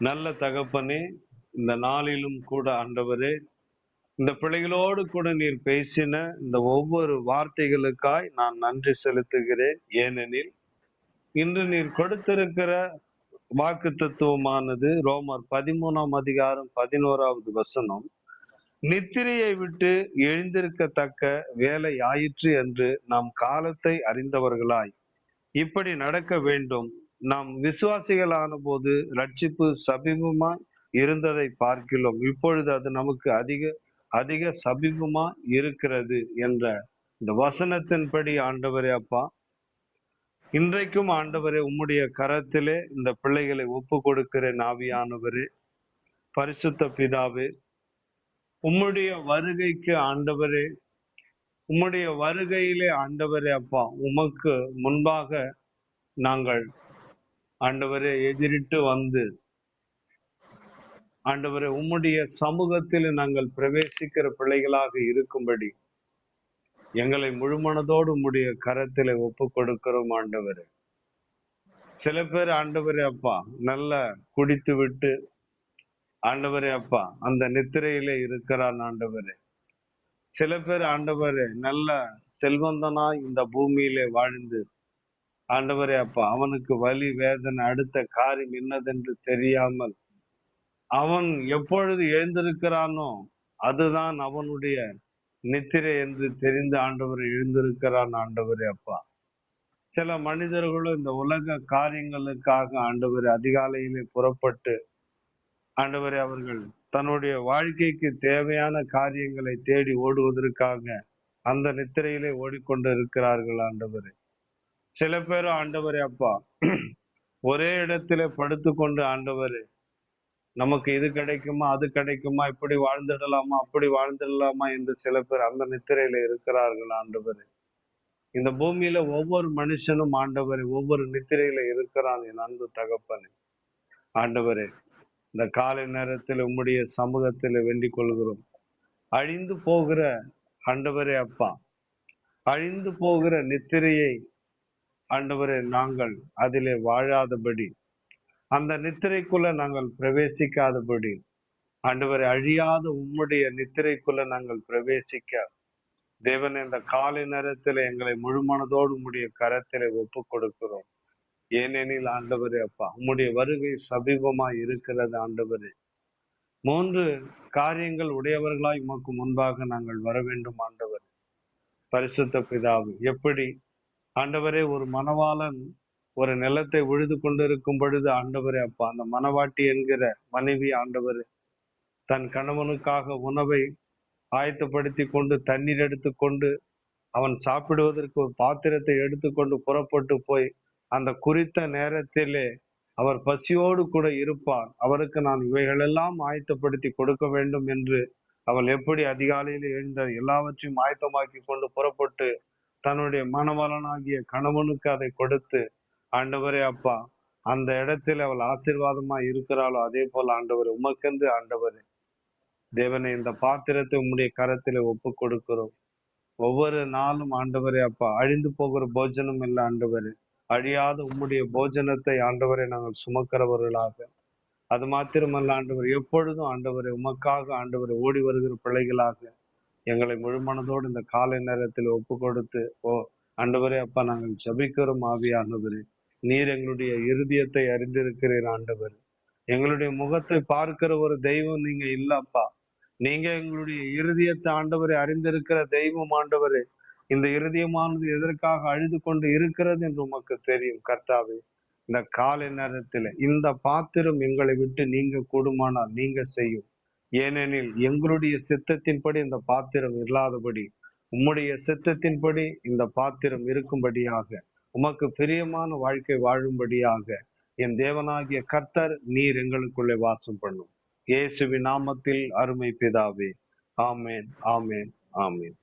நல்ல தகப்பனே, இந்த நாளிலும் கூட ஆண்டவரே, இந்த பிள்ளைகளோடு கூட நீர் பேசின இந்த ஒவ்வொரு வார்த்தைகளுக்காய் நான் நன்றி செலுத்துகிறேன். ஏனெனில், இன்று நீர் கொடுத்திருக்கிற வாக்குத்தத்தமானது ரோமர் 13ஆம் அதிகாரம் 11வது வசனம், நித்திரையை விட்டு எழுந்திருக்கத்தக்க வேலை ஆயிற்று என்று நாம் காலத்தை அறிந்தவர்களாய் இப்படி நடக்க வேண்டும். நாம் விசுவாசிகளான போது ரட்சிப்பு சமீபமாய் இருந்ததை பார்க்கிறோம். இப்பொழுது அது நமக்கு அதிக அதிக சமீபமா இருக்கிறது என்ற இந்த வசனத்தின்படி ஆண்டவரே அப்பா, இன்றைக்கும் ஆண்டவரே உம்முடைய கரத்திலே இந்த பிள்ளைகளை ஒப்பு கொடுக்கிறேன். ஆவியானவரே, பரிசுத்த பிதாவே, உம்முடைய வருகைக்கு ஆண்டவரே, உம்முடைய வருகையிலே ஆண்டவரே அப்பா, உமக்கு முன்பாக நாங்கள் ஆண்டவரே எதிரிட்டு வந்து ஆண்டவரே உம்முடைய சமூகத்தில் நாங்கள் பிரவேசிக்கிற பிள்ளைகளாக இருக்கும்படி எங்களை முழுமனதோடு உம்முடைய கரத்திலே ஒப்பு கொடுக்கிறோம் ஆண்டவரே. சில பேர் ஆண்டவரே அப்பா நல்ல குடித்து விட்டு ஆண்டவரே அப்பா அந்த நித்திரையிலே இருக்கிறான் ஆண்டவரே. சில பேர் ஆண்டவரே நல்ல செல்வந்தனாய் இந்த பூமியிலே வாழ்ந்து ஆண்டவரே அப்பா அவனுக்கு வலி வேதனை அடுத்த காரியம் என்னதென்று தெரியாமல் அவன் எப்பொழுது எழுந்திருக்கிறானோ அதுதான் அவனுடைய நித்திரை என்று தெரிந்து ஆண்டவர் எழுந்திருக்கிறான் ஆண்டவரே அப்பா. சில மனிதர்களும் இந்த உலக காரியங்களுக்காக ஆண்டவர் அதிகாலையிலே புறப்பட்டு ஆண்டவரே அவர்கள் தன்னுடைய வாழ்க்கைக்கு தேவையான காரியங்களை தேடி ஓடுவதற்காக அந்த நித்திரையிலே ஓடிக்கொண்டு இருக்கிறார்கள் ஆண்டவரே. சில பேரும் ஆண்டவரே அப்பா ஒரே இடத்திலே படுத்துக்கொண்டு ஆண்டவரே நமக்கு இது கிடைக்குமா அது கிடைக்குமா, இப்படி வாழ்ந்துடலாமா அப்படி வாழ்ந்துடலாமா என்று சில பேர் அந்த நித்திரையில இருக்கிறார்கள் ஆண்டவரே. இந்த பூமியில ஒவ்வொரு மனுஷனும் ஆண்டவரே ஒவ்வொரு நித்திரையில இருக்கிறான் என் அன்பு தகப்பனே. ஆண்டவரே, இந்த காலை நேரத்தில் உம்முடைய சமூகத்தில் வேண்டிக் கொள்கிறோம். அழிந்து போகிற ஆண்டவரே அப்பா, அழிந்து போகிற நித்திரையை ஆண்டவரே நாங்கள் அதிலே வாழாதபடி, அந்த நித்திரைக்குள்ள நாங்கள் பிரவேசிக்காதபடி, ஆண்டவரை அழியாத உம்முடைய நித்திரைக்குள்ள நாங்கள் பிரவேசிக்க தேவன் இந்த காலை நேரத்தில் எங்களை முழுமனதோடு உம்முடைய கரத்திலே ஒப்பு கொடுக்கிறோம். ஏனெனில் ஆண்டவரே அப்பா உம்முடைய வருகை சமீபமாய் இருக்கிறது ஆண்டவரே. 3 காரியங்கள் உடையவர்களாய் உமக்கு முன்பாக நாங்கள் வர வேண்டும் ஆண்டவர். பரிசுத்த பிதாவே, எப்படி ஆண்டவரே ஒரு மணவாளன் ஒரு நிலத்தை உழுது கொண்டிருக்கும் பொழுது ஆண்டவரே அப்பா அந்த மணவாட்டி என்கிற மனைவி ஆண்டவரே தன் கணவனுக்காக உணவை ஆயத்தப்படுத்தி கொண்டு தண்ணீர் எடுத்துக்கொண்டு அவன் சாப்பிடுவதற்கு ஒரு பாத்திரத்தை எடுத்துக்கொண்டு புறப்பட்டு போய் அந்த குறித்த நேரத்திலே அவர் பசியோடு கூட இருப்பார், அவருக்கு நான் இவைகளெல்லாம் ஆயத்தப்படுத்தி கொடுக்க வேண்டும் என்று அவள் எப்படி அதிகாலையில் எழுந்த எல்லாவற்றையும் ஆயத்தமாக்கி கொண்டு புறப்பட்டு தன்னுடைய மணவாளனாகிய கணவனுக்கு அதை கொடுத்து ஆண்டவரே அப்பா அந்த இடத்தில் அவள் ஆசீர்வாதமா இருக்கிறாளோ அதே போல ஆண்டவர் உமக்கென்று ஆண்டவரே தேவனை இந்த பாத்திரத்தை உம்முடைய கரத்திலே ஒப்பு கொடுக்கிறோம். ஒவ்வொரு நாளும் ஆண்டவரே அப்பா அழிந்து போகிற போஜனம் இல்லை ஆண்டவரே, அழியாத உம்முடைய போஜனத்தை ஆண்டவரை நாங்கள் சுமக்கிறவர்களாக, அது மாத்திரமல்ல ஆண்டவர் எப்பொழுதும் ஆண்டவரை உமக்காக ஆண்டவரை ஓடி வருகிற பிள்ளைகளாக எங்களை முழுமனதோடு இந்த காலை நேரத்தில் ஒப்பு கொடுத்து ஆண்டவரே அப்பா நாங்கள் ஜபிக்கிறோம். ஆவியானவரே, நீர் எங்களுடைய இருதயத்தை அறிந்திருக்கிறீர் ஆண்டவர். எங்களுடைய முகத்தை பார்க்கிற ஒரு தெய்வம் நீங்க இல்லப்பா, நீங்க எங்களுடைய இருதயத்தை ஆண்டவரை அறிந்திருக்கிற தெய்வம் ஆண்டவரே. இந்த இருதயமானது எதற்காக அழுது கொண்டு இருக்கிறது என்று உமக்கு தெரியும் கர்த்தாவே. இந்த காலை நேரத்தில் இந்த பாத்திரம் எங்களை விட்டு நீங்க கூடுமானால் நீங்க செய்யும். ஏனெனில் எங்களுடைய சித்தத்தின்படி இந்த பாத்திரம் இல்லாதபடி உம்முடைய சித்தத்தின்படி இந்த பாத்திரம் இருக்கும்படியாக உமக்கு பிரியமான வாழ்க்கை வாழும்படியாக என் தேவனாகிய கர்த்தர் நீர் எங்களுக்குள்ளே வாசம் பண்ணும். இயேசுவின் நாமத்தில் அருமை பிதாவே, ஆமேன், ஆமேன், ஆமேன்.